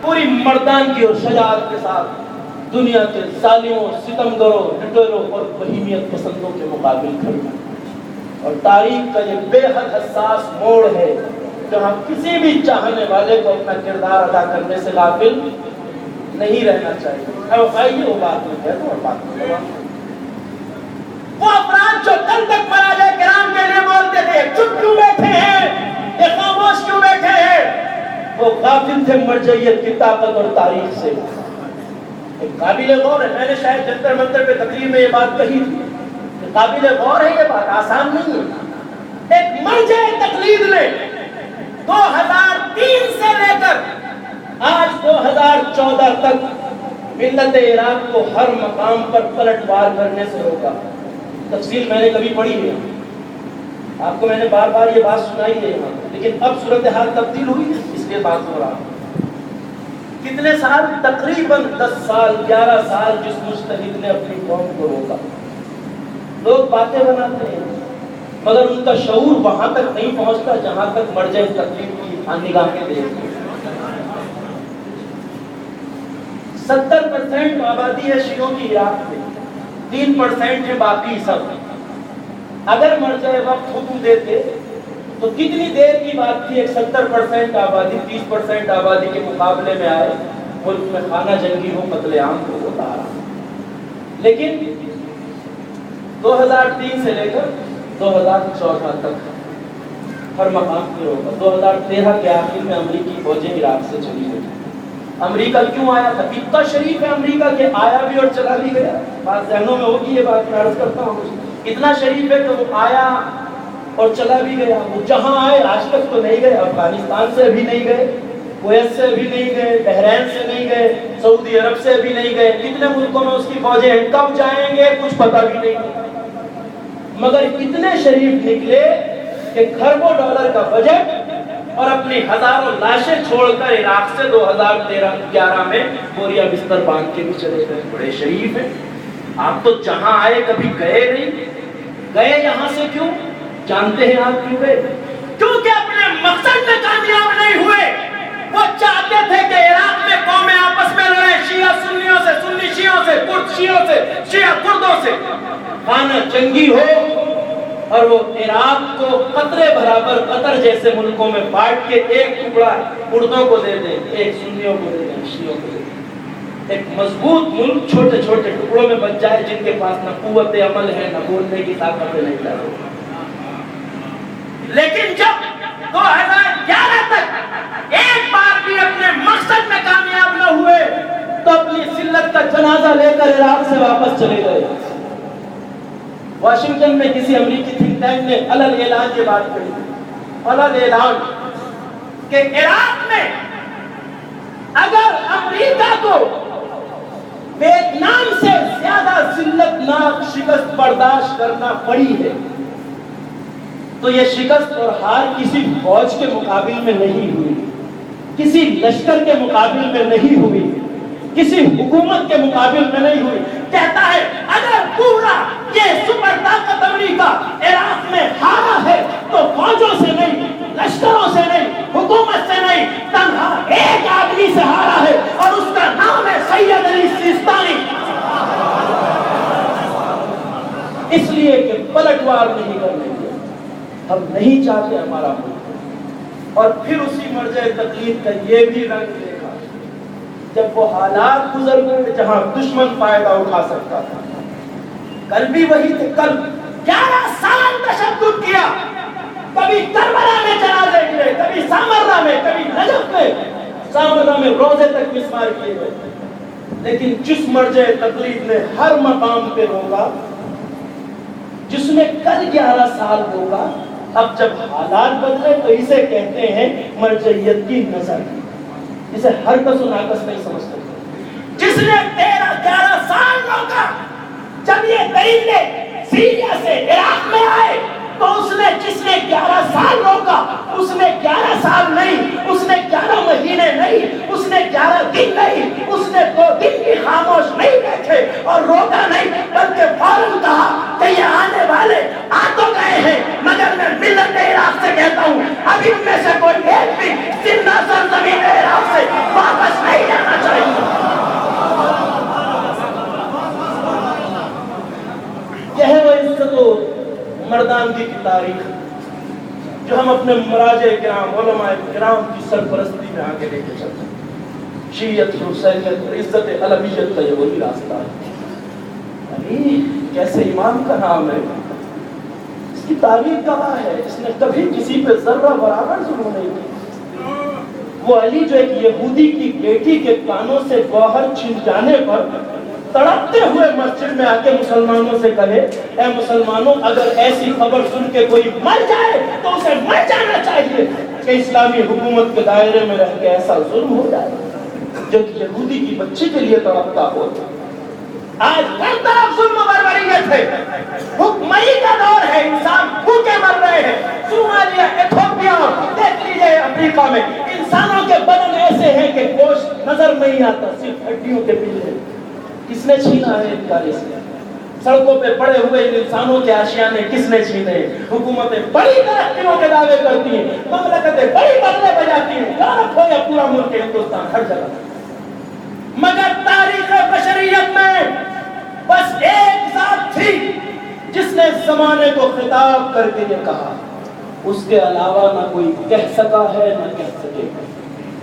پوری مردانگی اور شجاعت کے ساتھ دنیا کے ظالموں، ستمگروں، لٹیروں اور بہیمیت پسندوں کے مقابل کھڑی ہے۔ اور تاریخ کا یہ بے حد حساس موڑ ہے جہاں کسی بھی چاہنے والے کو اپنا کردار ادا کرنے سے غافل نہیں رہنا چاہیے۔ اب آئیے وہ بات میں کہتا ہوں، بات میں وہ افراد جو کل تک مراجع کرام کے لیے بولتے تھے چپ کیوں بیٹھے ہیں، یہ خاموش کیوں بیٹھے ہیں، وہ غافل تھے مرجعیت کی طاقت اور تاریخ سے۔ ایک قابل غور ہے، میں نے شاید جنتر منتر پہ تقریر میں یہ بات کہی تھی کہ قابل غور ہے، یہ بات آسان نہیں ہے۔ ایک مرجع تقلید نے 2003 سے لے کر آج 2014 تک ملت عراق کو ہر مقام پر پلٹوار کرنے سے روکا۔ تفصیل میں نے کبھی پڑھی ہے، آپ کو میں نے بار بار یہ بات سنائی ہے یہاں، لیکن اب صورتحال تبدیل ہوئی ہے، اس لیے بات ہو رہا ہے۔ کتنے سال؟ تقریباً 10 سال 11 سال جس مجتہد نے اپنی قوم کو روکا۔ لوگ باتیں بناتے ہیں مگر ان کا شعور وہاں تک نہیں پہنچتا جہاں تک مرجع تقلید کی نگاہیں دیکھتے ہیں۔ 70% آبادی ہے شیعوں کی عراق میں، 3% ہے باقی سب۔ اگر مرجع وقت حکم دیتے تو کتنی دیر کی بات تھی، ایک 70% آبادی 30% آبادی کے مقابلے میں آئے، ملک میں خانہ جنگی ہو، قتل عام کو ہوتا رہا۔ لیکن 2003 سے لے کر 2014 تک ہر مقام پہ ہوگا۔ 2013 کے آخر میں امریکی فوجیں عراق سے چلی گئی۔ امریکہ کیوں آیا تھا؟ اتنا شریف ہے امریکہ کہ آیا بھی اور چلا بھی گیا۔ بات ذہنوں میں ہوگی، یہ بات میں عرض کرتا ہوں، اتنا شریف ہے کہ وہ آیا اور چلا بھی گیا۔ وہ جہاں آئے آج تک تو نہیں گئے، افغانستان سے بھی نہیں گئے، کویت سے بھی نہیں گئے، بحرین سے نہیں گئے، سعودی عرب سے بھی نہیں گئے۔ کتنے ملکوں میں اس کی فوجیں ہیں، کب جائیں گے کچھ پتہ بھی نہیں۔ مگر اتنے شریف نکلے کہ کھربوں ڈالر کا بجٹ اور اپنی ہزاروں لاشیں چھوڑ کر عراق سے 2013-11 میں بوریا بستر باندھ کے بھی چلے گئے۔ بڑے شریف ہیں۔ آپ تو جہاں آئے کبھی گئے نہیں، گئے یہاں سے کیوں؟ جانتے ہیں آپ کیوں گئے؟ کیونکہ اپنے مقصد میں کامیاب نہیں ہوئے۔ وہ چاہتے تھے کہ عراق میں قومیں آپس میں لڑیں، شیعہ سنیوں سے، سنی شیعوں سے، کرد شیعوں سے، شیعہ کردوں سے، خانہ جنگی ہو، اور وہ عراق کو قطرے برابر قطر جیسے ملکوں میں بانٹ کے ایک ٹکڑا کردوں کو دے دیں، ایک سنیوں کو دے دیں، شیعوں کو دے دیں۔ ایک مضبوط ملک چھوٹے چھوٹے ٹکڑوں میں بچ جائے جن کے پاس نہ قوت عمل ہے، نہ بولنے کی طاقت نہیں ہے۔ لیکن جب 2011 تک ایک بار بھی اپنے مقصد میں کامیاب نہ ہوئے تو اپنی ذلت کا جنازہ لے کر عراق سے واپس چلے گئے۔ واشنگٹن میں کسی امریکی تھنک ٹینک نے علل اعلان یہ بات کہی، علل اعلان، کہ عراق میں اگر امریکہ کو ویتنام سے زیادہ ذلتناک شکست برداشت کرنا پڑی ہے تو یہ شکست اور ہار کسی فوج کے مقابل میں نہیں ہوئی، کسی لشکر کے مقابل میں نہیں ہوئی، کسی حکومت کے مقابل میں نہیں ہوئی۔ کہتا ہے اگر پورا یہ سپر طاقت امریکہ عراق میں ہارا ہے تو فوجوں سے نہیں، لشکروں سے نہیں، حکومت سے نہیں، تنہا ایک آدمی سے ہارا ہے اور اس کا نام ہے سید علی سیستانی۔ اس لیے کہ پلٹوار نہیں کرنے دیا، ہم نہیں چاہتے ہمارا ملک۔ اور پھر اسی مرجع تقلید کا یہ بھی رنگ دیکھا جب وہ حالات گزر گئے جہاں دشمن فائدہ اٹھا سکتا تھا۔ کل بھی وہی تھے، کل 11 سال تشدد کیا، کبھی کربلا میں جنازے گرے، کبھی سامرہ میں، کبھی نجف میں، سامرہ میں روزے تک مسمار کیے گئے، لیکن جس مرجع تقلید نے ہر مقام پہ روکا، جس نے کل 11 سال روکا، اب جب حالات بدلے تو اسے کہتے ہیں مرجعیت کی نظر۔ اسے ہر کس و ناقص نہیں سمجھ سکتے۔ جس نے 13-11 سال روکا، جب یہ درندے سیریا سے عراق میں آئے تو جس نے 11 سال روکا، اس نے 11 سال نہیں، اس نے 11 مہینے نہیں، اس نے 11 دن نہیں، اس نے 2 دن بھی خاموش نہیں بیٹھے اور روکا نہیں، بلکہ فوراً کہا کہ یہ آنے والے آ تو گئے ہیں مگر میں ملت عراق سے کہتا ہوں ابھی ان میں سے کوئی ایک بھی زندہ سرزمین عراق سے واپس نہیں درندگی کی تاریخ جو ہم اپنے مراجع کرام علماء کرام کی سرپرستی میں آگے لے کے چلتے ہیں. شیعت حسینیت عزت علویت کا یہ وہی راستہ ہے. علی کیسے امام کا نام ہے, اس کی تاریخ گواہ ہے, اس نے کبھی کسی پہ ذرہ برابر ظلم نہیں کیا. وہ علی جو ایک یہودی کی بیٹی کے کانوں سے گوہر چھن جانے پر تڑپتے ہوئے مسجد میں آ کے مسلمانوں سے کہے, اے مسلمانوں اگر ایسی خبر سن کے کوئی مر جائے تو اسے مر جانا چاہیے کہ اسلامی حکومت کے دائرے میں رہ کے ایسا ظلم ہو جائے جو کہ یہودی کی بچی کے لیے تڑپتا ہو. آج ہر طرف ظلم و بربریت ہے, بھوکمری کا دور ہے, انسان بھوکے مر رہے ہیں. صومالیہ, ایتھوپیا, دیکھ لیجیے افریقہ میں انسانوں کے بدن ایسے ہیں کہ گوشت نظر نہیں آتا, صرف ہڈیوں کے پیچھے. کس نے چھینا ہے ان کا رزق؟ سڑکوں پہ پڑے ہوئے ان انسانوں کے آشیانے کس نے چھینے؟ حکومتیں بڑی ترقیوں کے دعوے کرتی ہیں, مملکتیں بڑی بدلے بجاتی ہیں, یورپ ہو یا پورا ملک ہندوستان, ہر جگہ. مگر تاریخ بشریت میں بس ایک ذات تھی جس نے زمانے کو خطاب کر کے یہ کہا, اس کے علاوہ نہ کوئی کہہ سکا ہے نہ کہہ سکے گا.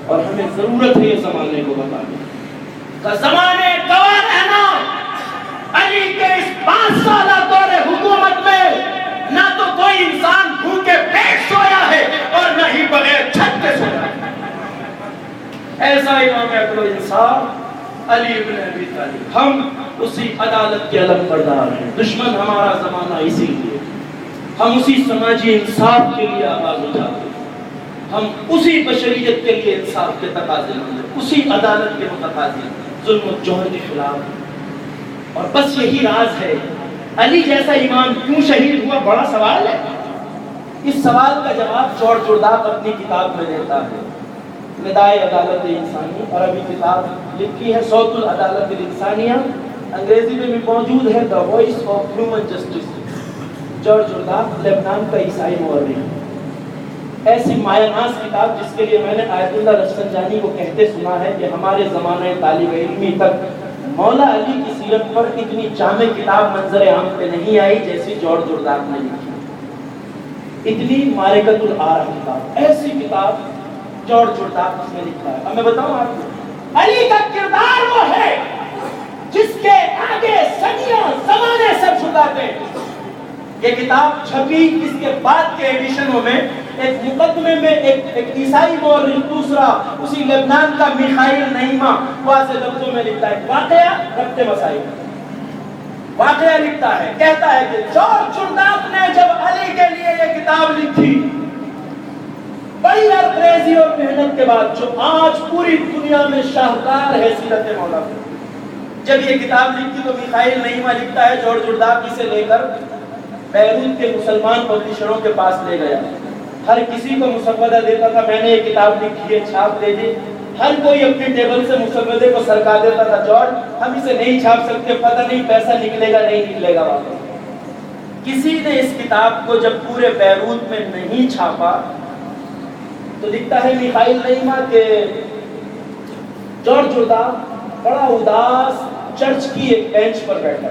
اور ہمیں ضرورت ہے یہ زمانے کو بتانے کا. زمانے گواہ رہنا, علی کے اس 5 سالہ دور حکومت میں نہ تو کوئی انسان بھوکے پیٹ سویا ہے اور نہ ہی بغیر چھت کے سویا ہے. ایسا امام عدل و انصاف علی ابن ابی طالب. ہم اسی عدالت کے علم بردار ہیں. دشمن ہمارا زمانہ اسی لیے, ہم اسی سماجی انصاف کے لیے آواز اٹھاتے ہیں, ہم اسی بشریت کے لیے انصاف کے تقاضے ہیں, اسی عدالت کے متقاضی, ظلم و جور کے خلاف. اور بس یہی راز ہے. علی جیسا امام کیوں شہید ہوا, بڑا سوال ہے. اس سوال کا جواب جارج جرداق اپنی کتاب میں دیتا ہے, ندائے عدالت انسانی. عربی کتاب لکھی ہے صوت العدالت الانسانیہ, انگریزی میں بھی موجود ہے the voice of human justice. George Jordac لبنان کا عیسائی مورخ. ایسی مایہ ناز کتاب جس کے لیے میں نے آیت اللہ رفسنجانی کو کہتے سنا ہے کہ ہمارے زمانے طالب علمی تک مولا علی کی سیرت پر اتنی جامع کتاب منظر عام پہ نہیں آئی جیسی جارج جرداق نے لکھی. اتنی معرکۃ الآراء کتاب, ایسی کتاب جارج جرداق اس میں لکھا ہے. اب میں بتاؤں آپ کو, علی کا کردار وہ ہے جس کے آگے صدیاں زمانے سر جھکاتے ہیں. یہ کتاب چھپی اس کے بعد کے ایڈیشنوں میں, ایک مقدمے میں ایک عیسائی مورخ, دوسرا اسی لبنان کا میخائیل نعیمہ واضح لفظوں میں لکھتا ہے واقعہ ربط مسائل. واقعہ لکھتا ہے, کہتا ہے کہ جارج جرداق نے جب علی کے لیے یہ کتاب لکھی, بڑی انگریزی اور محنت کے بعد, جو آج پوری دنیا میں شاہکار ہے سیرت مولا کی, جب یہ کتاب لکھی تو میخائیل نعیمہ لکھتا ہے جارج جرداق اسے لے کر بیروت کے مسلمان پبلشروں کے پاس لے گیا. ہر کسی کو مسودہ دیتا تھا, میں نے یہ کتاب لکھی ہے, چھاپ دے دی. ہر کوئی اپنی ٹیبل سے مسودے کو سرکا دیتا تھا, جارج ہم اسے نہیں چھاپ سکتے, پتہ نہیں پیسہ نکلے گا نہیں نکلے گا واپس. کسی نے اس کتاب کو جب پورے بیروت میں نہیں چھاپا تو لکھتا ہے میخائیل نعیمہ کہ جارج جرداق بڑا اداس چرچ کی ایک بینچ پر بیٹھا.